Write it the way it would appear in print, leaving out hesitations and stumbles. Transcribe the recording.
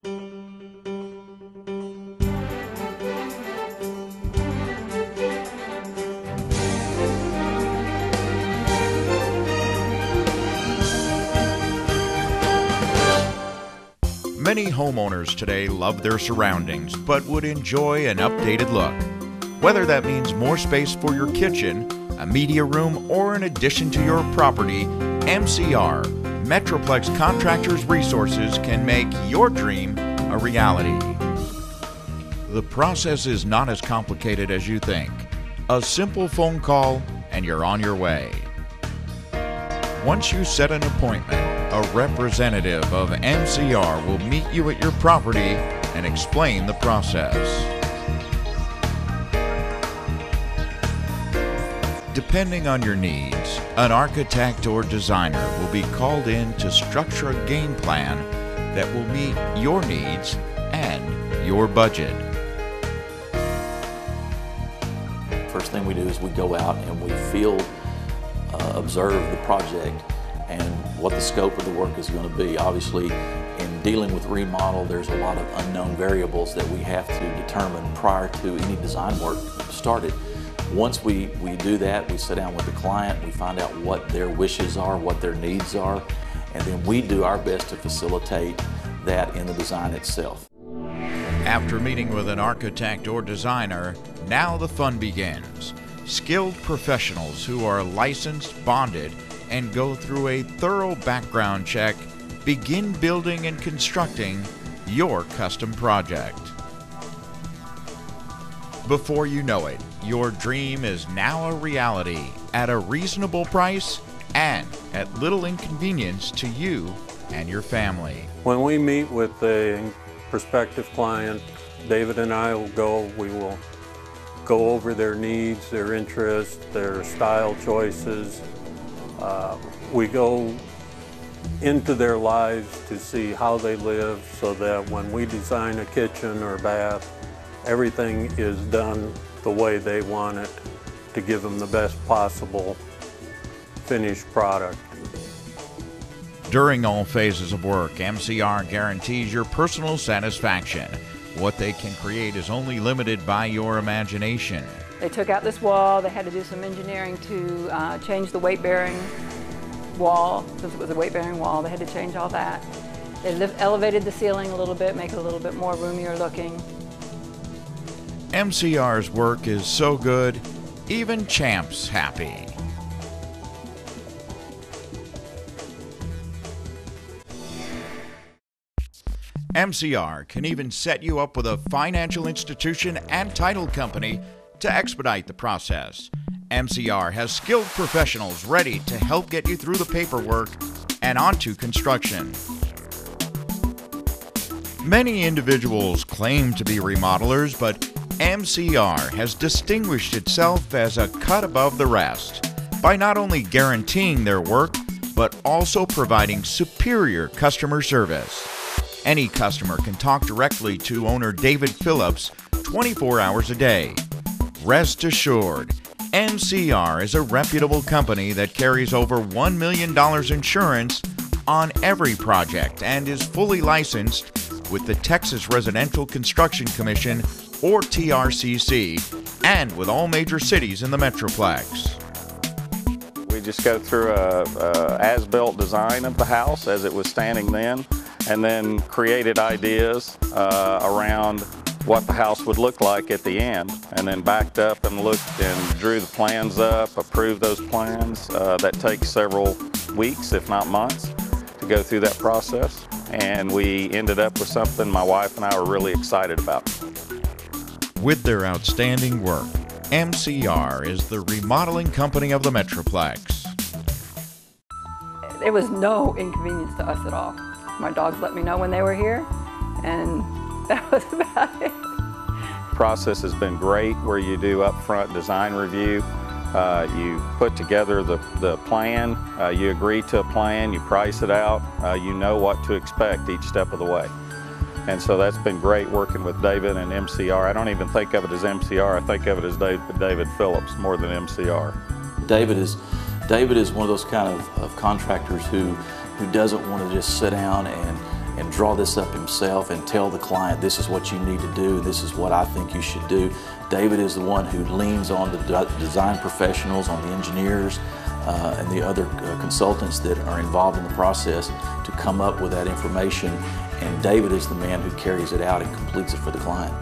Many homeowners today love their surroundings, but would enjoy an updated look. Whether that means more space for your kitchen, a media room, or an addition to your property, MCR, Metroplex Contractors Resources, can make your dream a reality. The process is not as complicated as you think. A simple phone call and you're on your way. Once you set an appointment, a representative of MCR will meet you at your property and explain the process. Depending on your needs, an architect or designer will be called in to structure a game plan that will meet your needs and your budget. First thing we do is we go out and we field, observe the project and what the scope of the work is going to be. Obviously, in dealing with remodel, there's a lot of unknown variables that we have to determine prior to any design work started. Once we do that, we sit down with the client, we find out what their wishes are, what their needs are, and then we do our best to facilitate that in the design itself. After meeting with an architect or designer, now the fun begins. Skilled professionals who are licensed, bonded, and go through a thorough background check begin building and constructing your custom project. Before you know it, your dream is now a reality at a reasonable price and at little inconvenience to you and your family. When we meet with a prospective client, David and I will we will go over their needs, their interests, their style choices. We go into their lives to see how they live so that when we design a kitchen or bath, everything is done the way they want it to give them the best possible finished product. During all phases of work, MCR guarantees your personal satisfaction. What they can create is only limited by your imagination. They took out this wall. They had to do some engineering to change the weight-bearing wall. Since it was a weight-bearing wall, they had to change all that. They elevated the ceiling a little bit, make it a little bit more roomier looking. MCR's work is so good, even Champ's happy. MCR can even set you up with a financial institution and title company to expedite the process. MCR has skilled professionals ready to help get you through the paperwork and onto construction. Many individuals claim to be remodelers, but MCR has distinguished itself as a cut above the rest by not only guaranteeing their work, but also providing superior customer service. Any customer can talk directly to owner David Phillips 24 hours a day. Rest assured, MCR is a reputable company that carries over $1 million insurance on every project and is fully licensed with the Texas Residential Construction Commission, or TRCC, and with all major cities in the Metroplex. We just go through a as-built design of the house as it was standing then, and then created ideas around what the house would look like at the end, and then backed up and looked and drew the plans up, approved those plans. That takes several weeks, if not months, to go through that process, and we ended up with something my wife and I were really excited about. With their outstanding work, MCR is the remodeling company of the Metroplex. There was no inconvenience to us at all. My dogs let me know when they were here, and that was about it. The process has been great, where you do upfront design review. You put together the plan, you agree to a plan, you price it out, you know what to expect each step of the way. And so that's been great working with David and MCR. I don't even think of it as MCR, I think of it as David Phillips more than MCR. David is one of those kind of contractors who doesn't want to just sit down and draw this up himself and tell the client, this is what you need to do, this is what I think you should do. David is the one who leans on the design professionals, on the engineers, and the other consultants that are involved in the process to come up with that information, and David is the man who carries it out and completes it for the client.